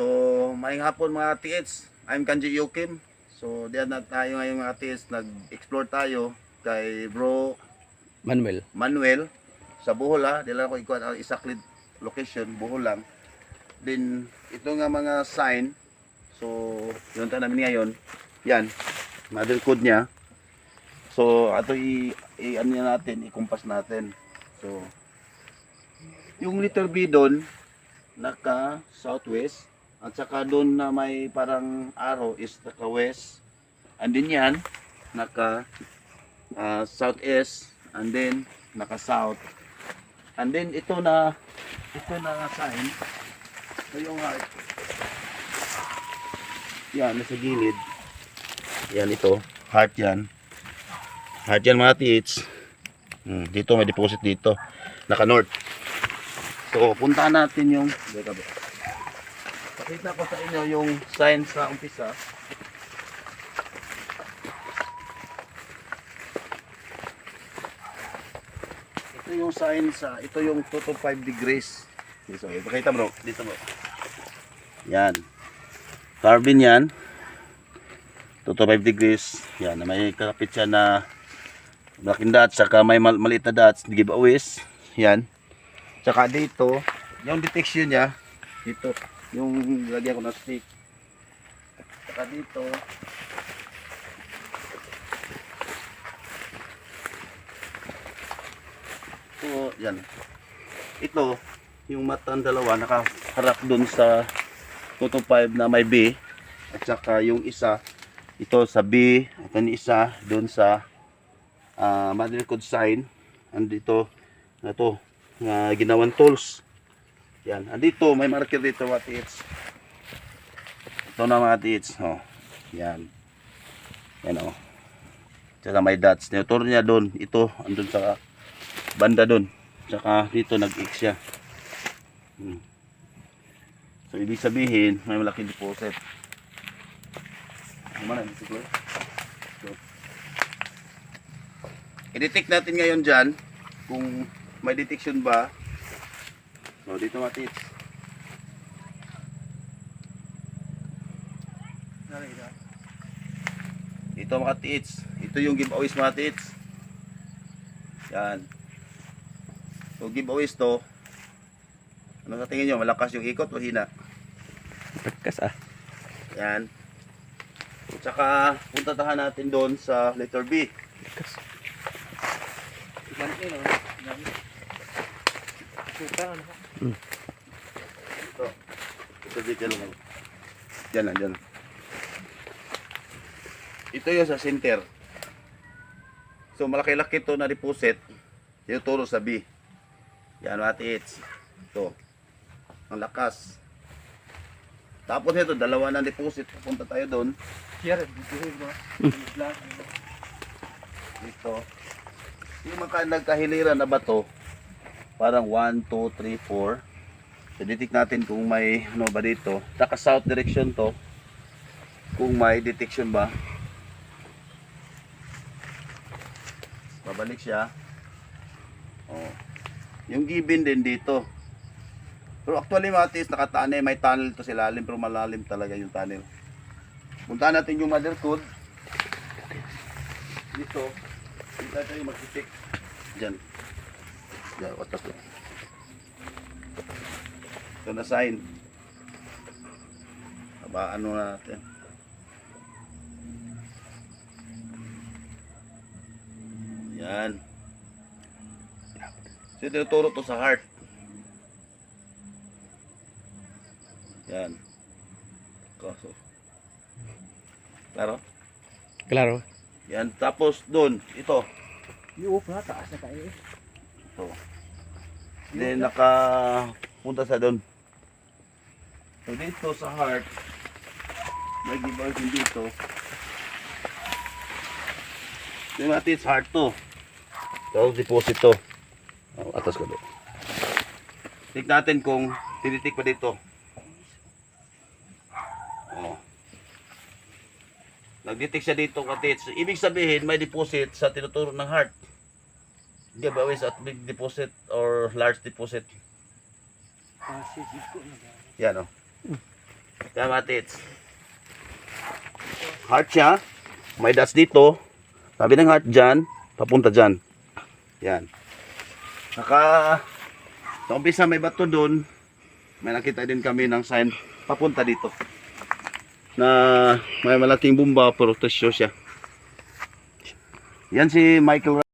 So, maayong hapon mga TH. I'm Kanji Yukim. So, diyan na tayo ngayon mga TH. Nag-explore tayo kay Bro Manuel sa Bohol ha. Dila ko ikuha ang exactly location, Bohol lang. Then, ito nga mga sign. So, yun tayo namin ngayon. Yan, mother code niya. So, ato ano natin, i-compass natin. So, yung letter B doon, naka southwest. At saka doon na may parang arrow is naka west. And then yan, naka southeast. And then, naka south. And then, ito na sign. Ito yung heart. Yan, nasa gilid. Yan ito. Heart yan. Heart yan mga tits. Dito may deposit dito. Naka north. So, puntahan natin yung pakita ko sa inyo yung sign sa umpisa. Ito yung sign sa, ito yung 2 to 5 degrees. So, pakita bro, dito bro. Yan. Carbon yan. 2 to 5 degrees. Yan, may kapit siya na malaking dots, saka may maliit na dots, giveaways. Yan. Saka dito, yung detection niya, dito, yung lagyan ko na stick. Saka dito, so, yan. Ito, yung matang dalawa, nakaharap dun sa 225 na may B. At saka yung isa, ito sa B, at yung isa dun sa mother code sign. Andito, na to, na ginawang tools. Yan, andito may marker dito mga tits. Ito na mga tits, oh. Yan. Yan oh. Tsaka may dots. Neutron niya doon. Ito andun sa banda doon. Tsaka dito nag-X siya. So ibig sabihin may malaking deposit. Mana dito ko. So, i-detect natin ngayon diyan kung may detection ba. So dito mga tits. Ito mga tits. Ito yung giveaways mga tits. Yan. So giveaways to. Ano sa tingin nyo? Malakas yung ikot o hina? Pagkas ah. Yan. Tsaka puntahan natin doon sa letter B. Pagkas. Ito dito lang. Diyan lang, diyan. Ito yung sa center. So malaki-laki to na deposit. Tinuturo sa B. Yan mga tits. Ito. Ang lakas. Tapos ito, dalawa ng deposit. Punta tayo doon. Dito. Yung mga nagkahiliran na bato, parang 1, 2, 3, 4. So, detect natin kung may ano ba dito. Saka south direction to. Kung may detection ba. Babalik siya. Oh. Yung given din dito. Pero actually matis, nakatanay, may tunnel to sa ilalim, pero malalim talaga yung tunnel. Puntahan natin yung mother code. Dito. Dito tayo mag-detect. Diyan. Diyan, watas to. Ito na sign. Abaan mo natin. Yan. So tinuturo to sa heart. Yan. So, klaro? Klaro. Yan. Tapos doon, ito. Yung na taas na tayo eh. Ito. Then nakapunta sa doon. So dito sa heart, may giveaway din dito. Yung natin sa heart to. So deposit to. Oh, atas ko doon. Tignan natin kung tinitik pa dito. Oh. Nag-detect siya dito katits. Ibig sabihin may deposit sa tinuturo ng heart. Giveaways at big deposit or large deposit. Yan o. Yan mga tits. Heart siya. May dots dito. Sabi ng heart dyan, papunta dyan. Yan. Saka, sa umpisa may bato doon. May nakita din kami ng sign papunta dito. Na may malaking bomba pero tesyo siya. Yan si Michael